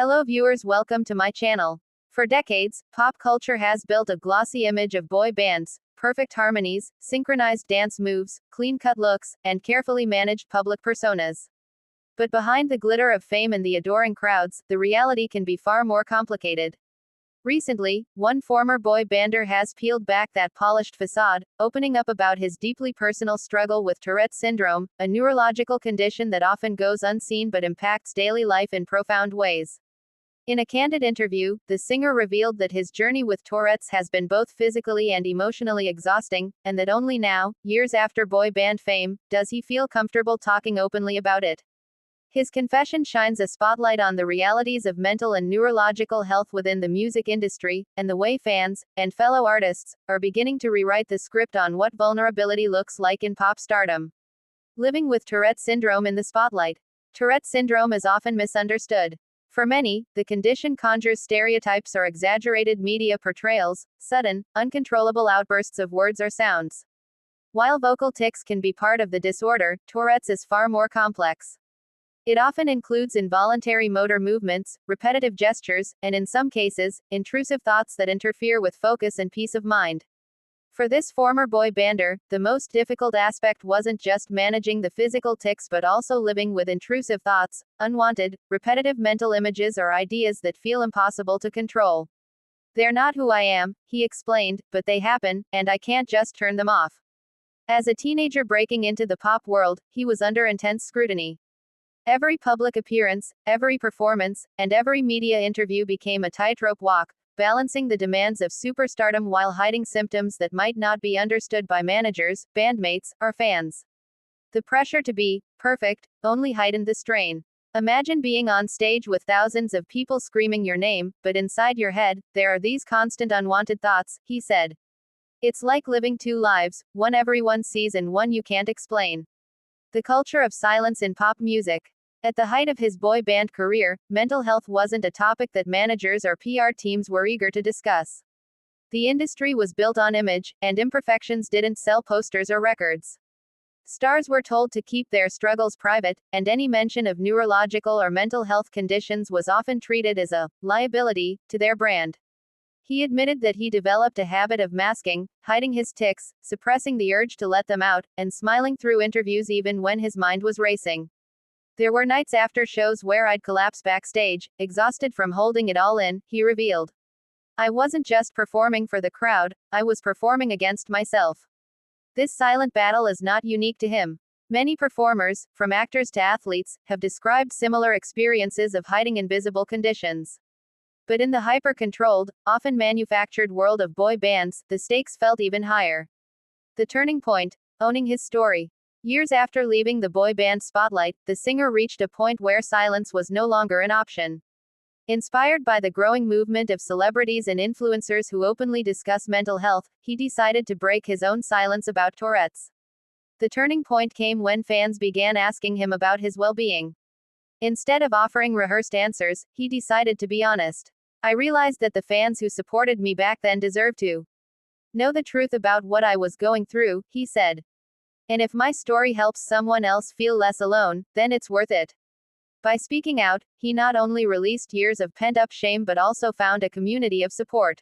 Hello viewers, welcome to my channel. For decades, pop culture has built a glossy image of boy bands, perfect harmonies, synchronized dance moves, clean-cut looks, and carefully managed public personas. But behind the glitter of fame and the adoring crowds, the reality can be far more complicated. Recently, one former boy bander has peeled back that polished facade, opening up about his deeply personal struggle with Tourette syndrome, a neurological condition that often goes unseen but impacts daily life in profound ways. In a candid interview, the singer revealed that his journey with Tourette's has been both physically and emotionally exhausting, and that only now, years after boy band fame, does he feel comfortable talking openly about it. His confession shines a spotlight on the realities of mental and neurological health within the music industry, and the way fans, and fellow artists, are beginning to rewrite the script on what vulnerability looks like in pop stardom. Living with Tourette syndrome in the spotlight. Tourette syndrome is often misunderstood. For many, the condition conjures stereotypes or exaggerated media portrayals, sudden, uncontrollable outbursts of words or sounds. While vocal tics can be part of the disorder, Tourette's is far more complex. It often includes involuntary motor movements, repetitive gestures, and in some cases, intrusive thoughts that interfere with focus and peace of mind. For this former boy bander, the most difficult aspect wasn't just managing the physical tics but also living with intrusive thoughts, unwanted, repetitive mental images or ideas that feel impossible to control. "They're not who I am," he explained, "but they happen, and I can't just turn them off." As a teenager breaking into the pop world, he was under intense scrutiny. Every public appearance, every performance, and every media interview became a tightrope walk, balancing the demands of superstardom while hiding symptoms that might not be understood by managers, bandmates, or fans. The pressure to be perfect only heightened the strain. Imagine being on stage with thousands of people screaming your name, but inside your head, there are these constant unwanted thoughts, he said. "It's like living two lives, one everyone sees and one you can't explain." The culture of silence in pop music. At the height of his boy band career, mental health wasn't a topic that managers or PR teams were eager to discuss. The industry was built on image, and imperfections didn't sell posters or records. Stars were told to keep their struggles private, and any mention of neurological or mental health conditions was often treated as a liability to their brand. He admitted that he developed a habit of masking, hiding his tics, suppressing the urge to let them out, and smiling through interviews even when his mind was racing. "There were nights after shows where I'd collapse backstage, exhausted from holding it all in," he revealed. "I wasn't just performing for the crowd, I was performing against myself." This silent battle is not unique to him. Many performers, from actors to athletes, have described similar experiences of hiding invisible conditions. But in the hyper-controlled, often manufactured world of boy bands, the stakes felt even higher. The turning point: owning his story. Years after leaving the boy band spotlight, the singer reached a point where silence was no longer an option. Inspired by the growing movement of celebrities and influencers who openly discuss mental health, he decided to break his own silence about Tourette's. The turning point came when fans began asking him about his well-being. Instead of offering rehearsed answers, he decided to be honest. "I realized that the fans who supported me back then deserved to know the truth about what I was going through," he said. "And if my story helps someone else feel less alone, then it's worth it." By speaking out, he not only released years of pent-up shame but also found a community of support.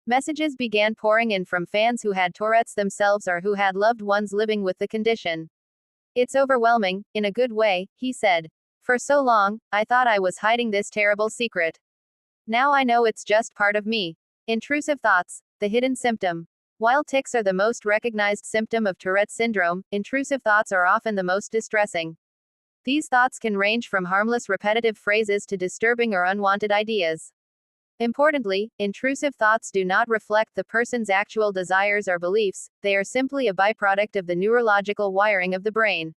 Messages began pouring in from fans who had Tourette's themselves or who had loved ones living with the condition. "It's overwhelming, in a good way," he said. "For so long, I thought I was hiding this terrible secret. Now I know it's just part of me." Intrusive thoughts, the hidden symptom. While tics are the most recognized symptom of Tourette syndrome, intrusive thoughts are often the most distressing. These thoughts can range from harmless repetitive phrases to disturbing or unwanted ideas. Importantly, intrusive thoughts do not reflect the person's actual desires or beliefs, they are simply a byproduct of the neurological wiring of the brain.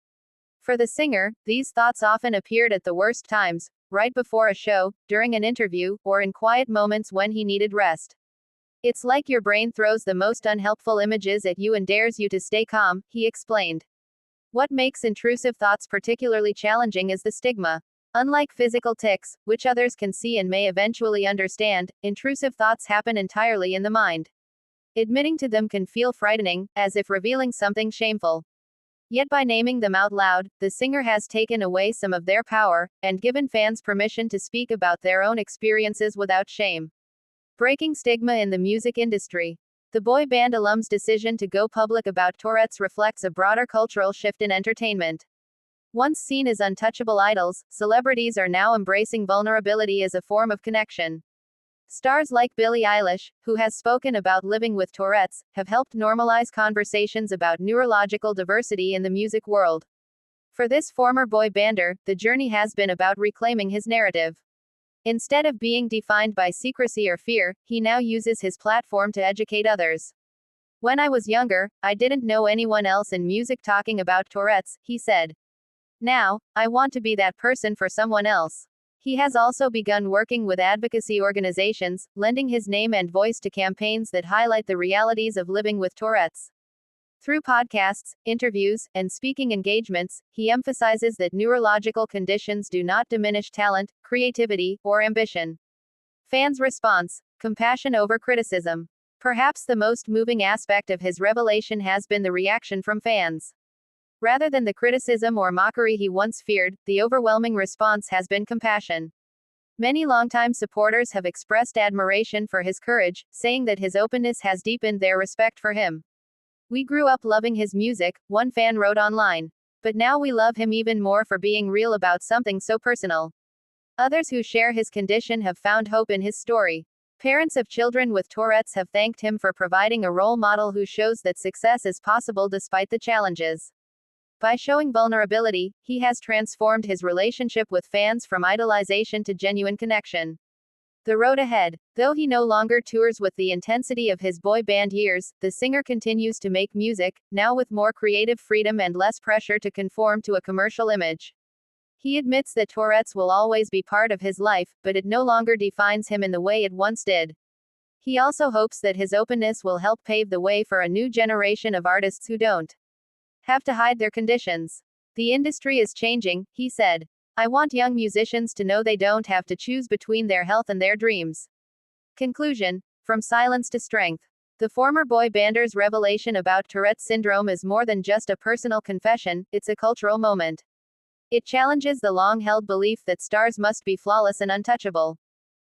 For the singer, these thoughts often appeared at the worst times, right before a show, during an interview, or in quiet moments when he needed rest. "It's like your brain throws the most unhelpful images at you and dares you to stay calm," he explained. What makes intrusive thoughts particularly challenging is the stigma. Unlike physical tics, which others can see and may eventually understand, intrusive thoughts happen entirely in the mind. Admitting to them can feel frightening, as if revealing something shameful. Yet by naming them out loud, the singer has taken away some of their power, and given fans permission to speak about their own experiences without shame. Breaking stigma in the music industry. The boy band alum's decision to go public about Tourette's reflects a broader cultural shift in entertainment. Once seen as untouchable idols, celebrities are now embracing vulnerability as a form of connection. Stars like Billie Eilish, who has spoken about living with Tourette's, have helped normalize conversations about neurological diversity in the music world. For this former boy bander, the journey has been about reclaiming his narrative. Instead of being defined by secrecy or fear, he now uses his platform to educate others. When I was younger, I didn't know anyone else in music talking about Tourette's, he said. Now, I want to be that person for someone else. He has also begun working with advocacy organizations, lending his name and voice to campaigns that highlight the realities of living with Tourette's. Through podcasts, interviews, and speaking engagements, he emphasizes that neurological conditions do not diminish talent, creativity, or ambition. Fans' response: compassion over criticism. Perhaps the most moving aspect of his revelation has been the reaction from fans. Rather than the criticism or mockery he once feared, the overwhelming response has been compassion. Many longtime supporters have expressed admiration for his courage, saying that his openness has deepened their respect for him. "We grew up loving his music," one fan wrote online. "But now we love him even more for being real about something so personal." Others who share his condition have found hope in his story. Parents of children with Tourette's have thanked him for providing a role model who shows that success is possible despite the challenges. By showing vulnerability, he has transformed his relationship with fans from idolization to genuine connection. The road ahead. Though he no longer tours with the intensity of his boy band years, the singer continues to make music, now with more creative freedom and less pressure to conform to a commercial image. He admits that Tourette's will always be part of his life, but it no longer defines him in the way it once did. He also hopes that his openness will help pave the way for a new generation of artists who don't have to hide their conditions. "The industry is changing," he said. "I want young musicians to know they don't have to choose between their health and their dreams." Conclusion: from silence to strength. The former boy bander's revelation about Tourette's syndrome is more than just a personal confession, it's a cultural moment. It challenges the long-held belief that stars must be flawless and untouchable.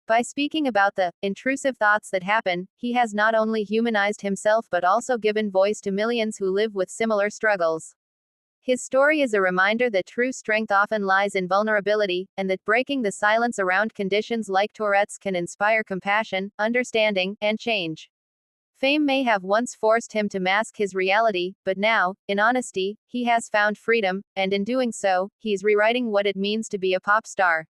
By speaking about the intrusive thoughts that happen, he has not only humanized himself but also given voice to millions who live with similar struggles. His story is a reminder that true strength often lies in vulnerability, and that breaking the silence around conditions like Tourette's can inspire compassion, understanding, and change. Fame may have once forced him to mask his reality, but now, in honesty, he has found freedom, and in doing so, he's rewriting what it means to be a pop star.